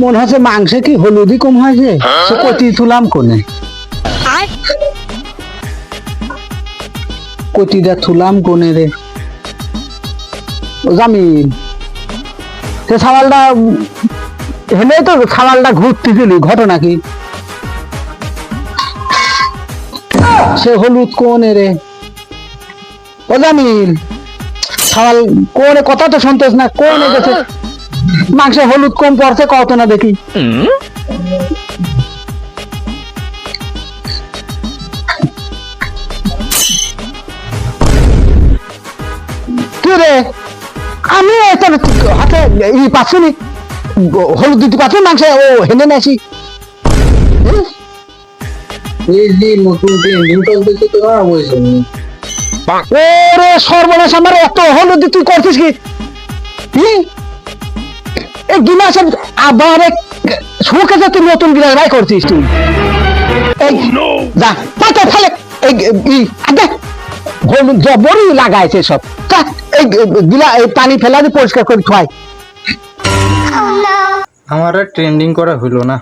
মনে হচ্ছে মাংসে কি হলুদি কম হয়েছে, সে কতি তুলাম কোনে, কতিটা তুলাম কোনে রে। ও জামিল, সে সাওয়ালটা হেলে তো সাওয়ালটা ঘুরতেছিলি, ঘটনা কি? সে হলুদ কোনে রে? ও জামিল, সাওয়াল কোনে, কথা তো শুনতেছ না, কোনে গেছে? মাংসে হলুদ কম পড়ছে কত না দেখি। কি রে, আমি হাতে ই পাচ্ছি নি, হলুদ দিতে পারছি মাংসে, ও হেনে নাসি। ওরে সর্বনাশ, আমার এত হলুদ তুই করছিস কি? এই গিলাসের আবার শুকেছে, তুই নতুন গিলাস রাই করছিস তুই। এই যা পাতা ফেলে, এই হলুদ জবরই লাগাইছে সব। এই গিলা এই পানি ফেলা দিয়ে পরিষ্কার করে খাই। আমার ট্রেন্ডিং করা হইলো না।